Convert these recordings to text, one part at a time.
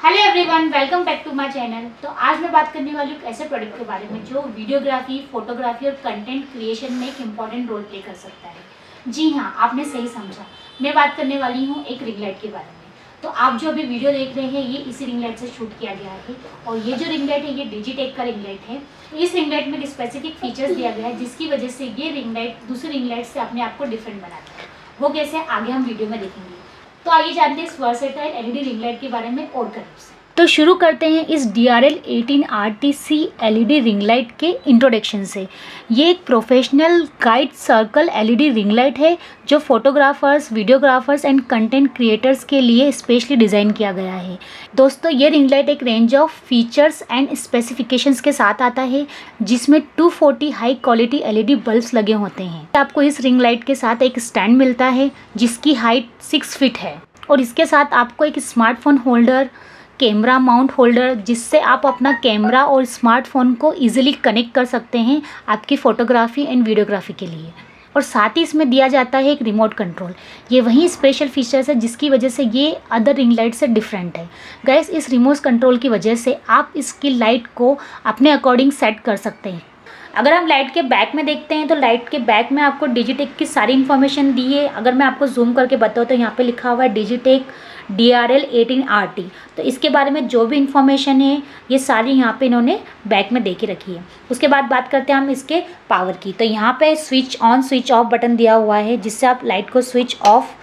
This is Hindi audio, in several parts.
Hello everyone, welcome back to my channel. तो आज मैं बात करने वाली हूँ एक ऐसे प्रोडक्ट के बारे में जो वीडियोग्राफी, फोटोग्राफी और कंटेंट क्रिएशन में एक इम्पॉर्टेंट रोल प्ले कर सकता है। जी हाँ, आपने सही समझा। मैं बात करने वाली हूँ एक रिंग लाइट के बारे में। तो आप जो अभी वीडियो देख रहे हैं ये इसी रिंग लाइट से शूट किया गया है और ये जो रिंग लाइट है ये डिजिटेक का रिंग लाइट है। इस रिंग लाइट में एक स्पेसिफिक फीचर्स दिया गया है जिसकी वजह से ये रिंग लाइट दूसरी रिंग लाइट से अपने आप को डिफरेंट बनाता है। वो कैसे, आगे हम वीडियो में देखेंगे। तो आइए जानते हैं इस वर्सेटाइल एलईडी रिंग लाइट के बारे में और करीब से। तो शुरू करते हैं इस DRL 18RTC LED ring light के इंट्रोडक्शन से। ये एक professional guide circle LED ring light है जो photographers, videographers and content creators के लिए स्पेशली डिज़ाइन किया गया है। दोस्तों, ये रिंग लाइट एक range of features and specifications के साथ आता है जिसमें 240 हाई क्वालिटी LED बल्ब्स लगे होते हैं। आपको इस रिंग लाइट के साथ एक स्टैंड मिलता है जिसकी हाइट 6 फीट है और इसके साथ आपको एक smartphone holder, camera mount holder जिससे आप अपना कैमरा और स्मार्टफोन को इजीली कनेक्ट कर सकते हैं आपकी फ़ोटोग्राफी एंड वीडियोग्राफी के लिए। और साथ ही इसमें दिया जाता है एक रिमोट कंट्रोल। ये वही स्पेशल फीचर्स है जिसकी वजह से ये अदर रिंग लाइट से डिफरेंट है। गाइस, इस रिमोट कंट्रोल की वजह से आप इसकी लाइट को अपने अकॉर्डिंग सेट कर सकते हैं। अगर हम लाइट के बैक में देखते हैं तो लाइट के बैक में आपको डिजिटेक की सारी इन्फॉर्मेशन दी है। अगर मैं आपको जूम करके बताऊँ तो यहाँ पे लिखा हुआ है डिजिटेक DRL 18RT। तो इसके बारे में जो भी इन्फॉर्मेशन है ये सारी यहाँ पे इन्होंने बैक में दे के रखी है। उसके बाद बात करते हैं हम इसके पावर की। तो यहाँ पे switch on switch off button दिया हुआ है जिससे आप लाइट को स्विच ऑफ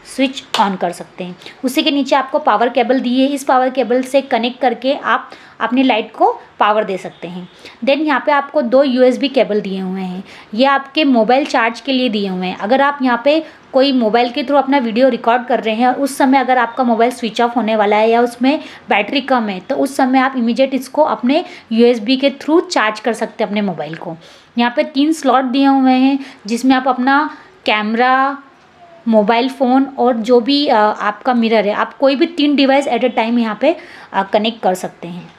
स्विच ऑन कर सकते हैं। उसी के नीचे आपको पावर केबल दी है। इस पावर केबल से कनेक्ट करके आप अपनी लाइट को पावर दे सकते हैं। देन यहाँ पे आपको 2 USB केबल दिए हुए हैं। ये आपके मोबाइल चार्ज के लिए दिए हुए हैं। अगर आप यहाँ पे कोई मोबाइल के थ्रू अपना वीडियो रिकॉर्ड कर रहे हैं और उस समय अगर आपका मोबाइल स्विच ऑफ होने वाला है या उसमें बैटरी कम है तो उस समय आप इमीडिएट इसको अपने USB के थ्रू चार्ज कर सकते हैं अपने मोबाइल को। यहाँ पे 3 स्लॉट दिए हुए हैं जिसमें आप अपना कैमरा, मोबाइल फ़ोन और जो भी आपका मिरर है, आप कोई भी 3 डिवाइस एट अ टाइम यहाँ पे कनेक्ट कर सकते हैं।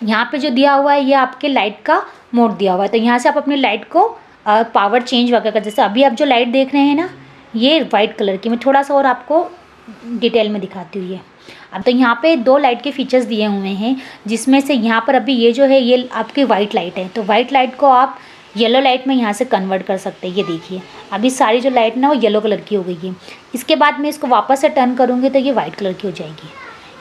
यहाँ पे जो दिया हुआ है ये आपके लाइट का मोड दिया हुआ है। तो यहाँ से आप अपनी लाइट को पावर चेंज वगैरह कर, जैसे अभी आप जो लाइट देख रहे हैं ना ये वाइट कलर की, मैं थोड़ा सा और आपको डिटेल में दिखाती हूँ। ये अब तो यहाँ पे 2 लाइट के फीचर्स दिए हुए हैं जिसमें से यहाँ पर अभी ये जो है ये आपकी वाइट लाइट है। तो वाइट लाइट को आप येलो लाइट में यहाँ से कन्वर्ट कर सकते हैं। ये देखिए अभी सारी जो लाइट ना वो येलो कलर की हो गई है। इसके बाद मैं इसको वापस से टर्न करूँगी तो ये वाइट कलर की हो जाएगी।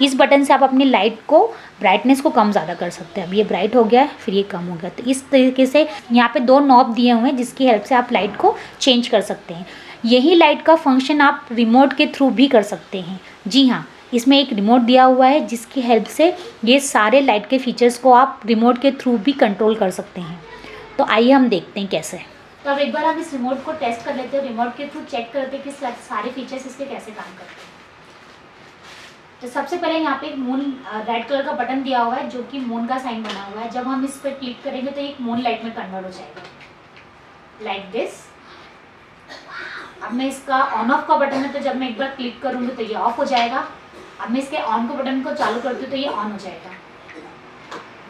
इस बटन से आप अपनी लाइट को ब्राइटनेस को कम ज़्यादा कर सकते हैं। अब ये ब्राइट हो गया है, फिर ये कम हो गया। तो इस तरीके से यहाँ पे 2 नॉब दिए हुए हैं जिसकी हेल्प से आप लाइट को चेंज कर सकते हैं। यही लाइट का फंक्शन आप रिमोट के थ्रू भी कर सकते हैं। जी हाँ, इसमें एक रिमोट दिया हुआ है जिसकी हेल्प से ये सारे लाइट के फीचर्स को आप रिमोट के थ्रू भी कंट्रोल कर सकते हैं। तो आइए हम देखते हैं कैसे। तो अब एक बार हम इस रिमोट को टेस्ट कर लेते हैं, रिमोट के थ्रू चेक करते हैं कि सारे फीचर्स इसके कैसे काम करते हैं। तो सबसे पहले यहाँ पे एक मून रेड कलर का बटन दिया हुआ है जो कि मून का साइन बना हुआ है। जब हम इस पर क्लिक करेंगे तो एक मून लाइट में कन्वर्ट हो जाएगा लाइक दिस। अब मैं इसका ऑन ऑफ का बटन है तो जब मैं एक बार क्लिक करूँगी तो ये ऑफ हो जाएगा। अब मैं इसके ऑन को बटन को चालू करती हूँ तो ये ऑन हो जाएगा।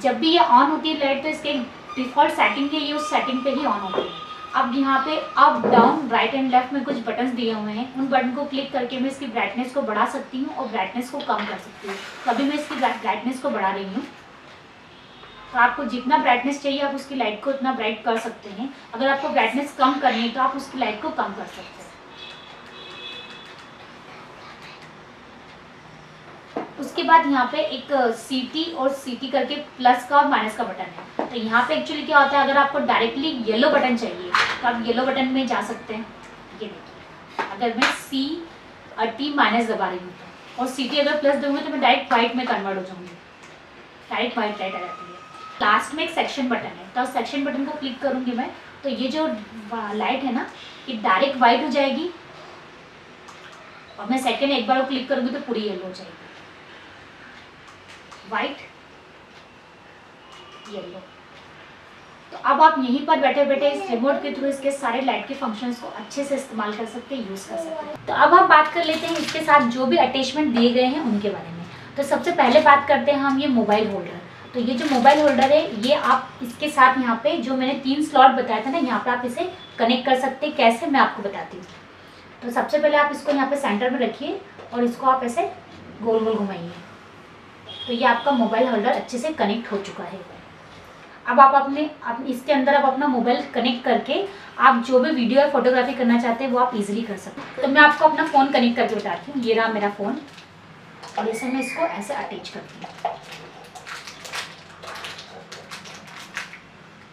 जब भी ये ऑन होती है लाइट तो इसके डिफ़ॉल्ट सेटिंग है, ये उस सेटिंग पे ही ऑन होती है। अब यहाँ पे up, down, right and left में कुछ बटन्स दिए हुए हैं। उन बटन को क्लिक करके मैं इसकी ब्राइटनेस को बढ़ा सकती हूँ और ब्राइटनेस को कम कर सकती हूँ। तभी मैं इसकी ब्राइटनेस को बढ़ा रही हूँ। तो आपको जितना ब्राइटनेस चाहिए आप उसकी लाइट को उतना ब्राइट कर सकते हैं। अगर आपको ब्राइटनेस कम करनी है तो आप उसकी लाइट को कम कर सकते हैं। उसके बाद यहाँ पे एक CT और CT करके प्लस का और माइनस का बटन है। तो यहाँ पे एक्चुअली क्या होता है, अगर आपको डायरेक्टली येलो बटन चाहिए तो आप येलो बटन में जा सकते हैं। ये देखिए अगर मैं CT माइनस दबा रही हूँ और CT अगर प्लस दूंगी तो मैं डायरेक्ट वाइट में कन्वर्ट हो जाऊँगी, डायरेक्ट वाइट लाइट आ जाती है। लास्ट में एक सेक्शन बटन है तो सेक्शन बटन को क्लिक करूँगी मैं तो ये जो लाइट है ना ये डायरेक्ट वाइट हो जाएगी और मैं सेकेंड एक बार क्लिक करूँगी तो पूरी येलो हो जाएगी, वाइट, येलो। तो अब आप यहीं पर बैठे बैठे इस रिमोट के थ्रू इसके सारे लाइट के फंक्शंस को अच्छे से इस्तेमाल कर सकते हैं, यूज़ कर सकते हैं। तो अब हम बात कर लेते हैं इसके साथ जो भी अटैचमेंट दिए गए हैं उनके बारे में। तो सबसे पहले बात करते हैं हम ये मोबाइल होल्डर। तो ये जो मोबाइल होल्डर है ये आप इसके साथ यहाँ पे जो मैंने 3 स्लॉट बताया था ना, यहाँ पे आप इसे कनेक्ट कर सकते हैं। कैसे, मैं आपको बताती हूँ। तो सबसे पहले आप इसको यहाँ पे सेंटर में रखिए और इसको आप ऐसे गोल गोल घुमाइए। तो ये आपका मोबाइल होल्डर अच्छे से कनेक्ट हो चुका है। अब आप इसके अंदर आप अपना मोबाइल कनेक्ट करके आप जो भी वीडियो या फोटोग्राफी करना चाहते हैं वो आप इजीली कर सकते हैं। तो मैं आपको अपना फ़ोन कनेक्ट करके बताती हूँ। ये रहा मेरा फ़ोन और इसे मैं इसको ऐसे अटैच करती हूँ।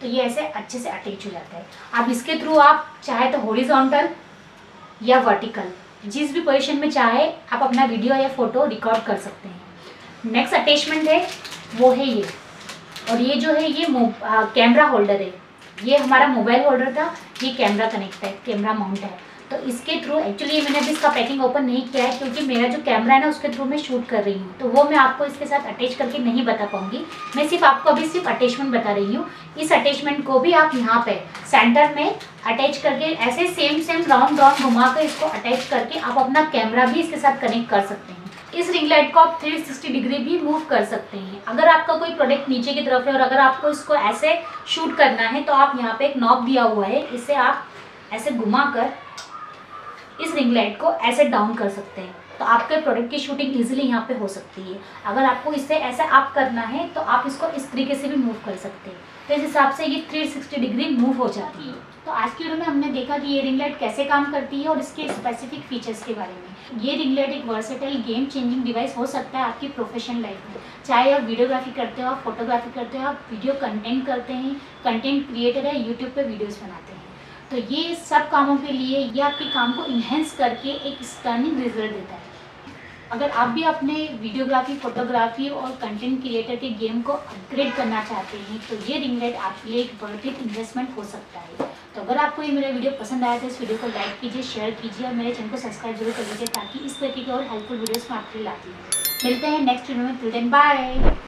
तो ये ऐसे अच्छे से अटैच हो जाता है। अब इसके थ्रू आप चाहे तो हॉरिजॉन्टल या वर्टिकल जिस भी पोजीशन में चाहे आप अपना वीडियो या फोटो रिकॉर्ड कर सकते हैं। नेक्स्ट अटैचमेंट है वो है ये, और ये जो है ये कैमरा होल्डर है। ये हमारा मोबाइल होल्डर था, ये कैमरा कनेक्ट है, कैमरा माउंट है। तो इसके थ्रू एक्चुअली मैंने अभी इसका पैकिंग ओपन नहीं किया है क्योंकि मेरा जो कैमरा है ना उसके थ्रू मैं शूट कर रही हूँ, तो वो मैं आपको इसके साथ अटैच करके नहीं बता पाऊंगी। मैं सिर्फ आपको अभी सिर्फ अटैचमेंट बता रही हूँ। इस अटैचमेंट को भी आप यहाँ पे सेंटर में अटैच करके ऐसे सेम राउंड घुमा कर इसको अटैच करके आप अपना कैमरा भी इसके साथ कनेक्ट कर सकते हैं। इस रिंग लाइट को आप 360 डिग्री भी मूव कर सकते हैं। अगर आपका कोई प्रोडक्ट नीचे की तरफ है और अगर आपको इसको ऐसे शूट करना है तो आप यहाँ पे एक नॉब दिया हुआ है, इसे आप ऐसे घुमा कर इस रिंग लाइट को ऐसे डाउन कर सकते हैं। तो आपके प्रोडक्ट की शूटिंग इजीली यहाँ पे हो सकती है। अगर आपको इससे ऐसे अप करना है तो आप इसको इस तरीके से भी मूव कर सकते हैं। तो इस हिसाब से ये 360 डिग्री मूव हो जाती है। तो आज की वीडियो में हमने देखा कि ये रिंग लाइट कैसे काम करती है और इसके स्पेसिफिक फीचर्स के बारे में। ये रिंग लाइट एक वर्सेटाइल गेम चेंजिंग डिवाइस हो सकता है आपकी प्रोफेशनल लाइफ में। चाहे आप वीडियोग्राफी करते हो, आप फोटोग्राफी करते हो, आप वीडियो कंटेंट करते हैं, कंटेंट क्रिएटर है, यूट्यूब पर वीडियोज़ बनाते हैं, तो ये सब कामों के लिए ये आपके काम को इन्हेंस करके एक स्टर्निंग रिजल्ट देता है। अगर आप भी अपने वीडियोग्राफी, फोटोग्राफी और कंटेंट क्रिएटर के गेम को अपग्रेड करना चाहते हैं तो ये रिंग लाइट आपके लिए एक वर्थ इट इन्वेस्टमेंट हो सकता है। तो अगर आपको ये मेरा वीडियो पसंद आया तो इस वीडियो को लाइक कीजिए, शेयर कीजिए और मेरे चैनल को सब्सक्राइब जरूर कर लीजिए ताकि इस तरीके के और हेल्पफुल वीडियोज़ मैं आपके लिए लाती हूँ। मिलते हैं नेक्स्ट वीडियो में। Till then bye.